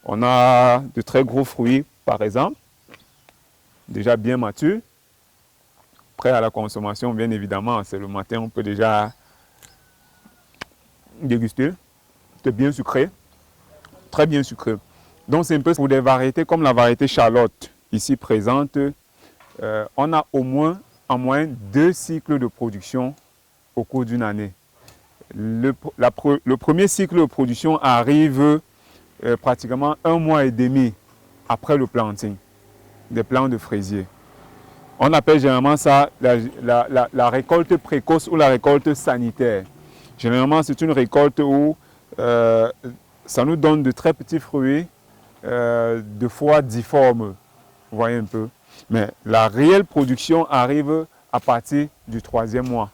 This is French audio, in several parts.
On a de très gros fruits, par exemple, déjà bien matures, prêts à la consommation, bien évidemment. C'est le matin, on peut déjà déguster. C'est bien sucré, très bien sucré. Donc c'est un peu pour des variétés comme la variété Charlotte, ici présente. On a au moins, en moyenne, 2 cycles de production au cours d'une année. Le premier cycle de production arrive pratiquement 1 mois et demi après le planting des plants de fraisier. On appelle généralement ça la récolte précoce ou la récolte sanitaire. Généralement, c'est une récolte où ça nous donne de très petits fruits, de fois difformes. Vous voyez un peu. Mais la réelle production arrive à partir du 3e mois.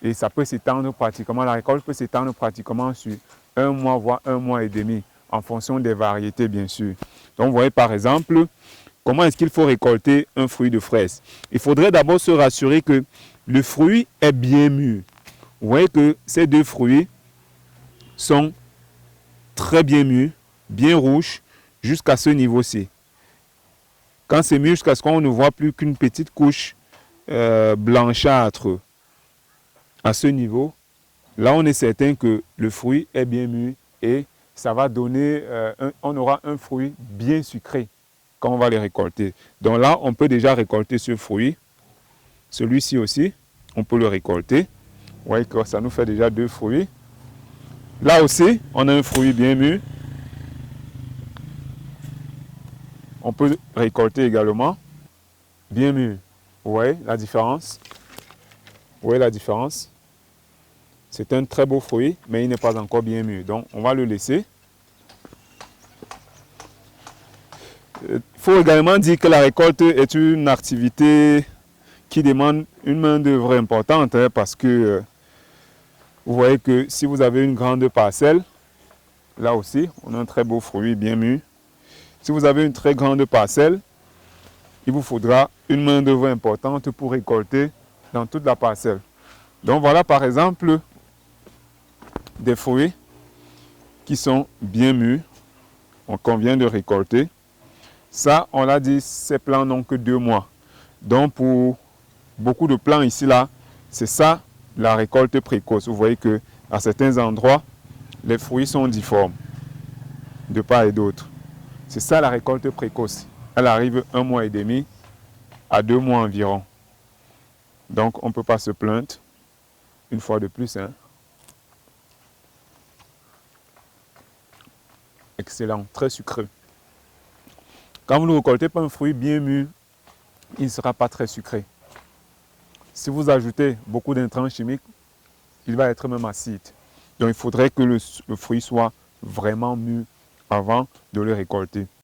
Et ça peut s'étendre pratiquement, la récolte peut s'étendre pratiquement sur 1 mois, voire 1 mois et demi, en fonction des variétés, bien sûr. Donc, vous voyez par exemple, comment est-ce qu'il faut récolter un fruit de fraise? Il faudrait d'abord se rassurer que le fruit est bien mûr. Vous voyez que ces 2 fruits sont très bien mûrs, bien rouges, jusqu'à ce niveau-ci. Quand c'est mûr, jusqu'à ce qu'on ne voit plus qu'une petite couche blanchâtre à ce niveau, là on est certain que le fruit est bien mûr et ça va donner, on aura un fruit bien sucré quand on va les récolter. Donc là, on peut déjà récolter ce fruit. Celui-ci aussi, on peut le récolter. Vous voyez que ça nous fait déjà 2 fruits. Là aussi, on a un fruit bien mûr. On peut récolter également bien mûr. Vous voyez la différence? Vous voyez la différence? C'est un très beau fruit, mais il n'est pas encore bien mûr. Donc, on va le laisser. Il faut également dire que la récolte est une activité qui demande une main-d'œuvre importante, hein, parce que vous voyez que si vous avez une grande parcelle, là aussi, on a un très beau fruit bien mûr. Si vous avez une très grande parcelle, il vous faudra une main-d'œuvre importante pour récolter dans toute la parcelle. Donc voilà par exemple des fruits qui sont bien mûrs, qu'on vient de récolter. Ça, on l'a dit, ces plants n'ont que 2 mois. Donc pour beaucoup de plants ici, là, c'est ça la récolte précoce. Vous voyez que à certains endroits, les fruits sont difformes de part et d'autre. C'est ça la récolte précoce. Elle arrive 1 mois et demi à 2 mois environ. Donc on ne peut pas se plaindre une fois de plus. Hein. Excellent, très sucré. Quand vous ne récoltez pas un fruit bien mûr, il ne sera pas très sucré. Si vous ajoutez beaucoup d'intrants chimiques, il va être même acide. Donc il faudrait que le fruit soit vraiment mûr avant de le récolter.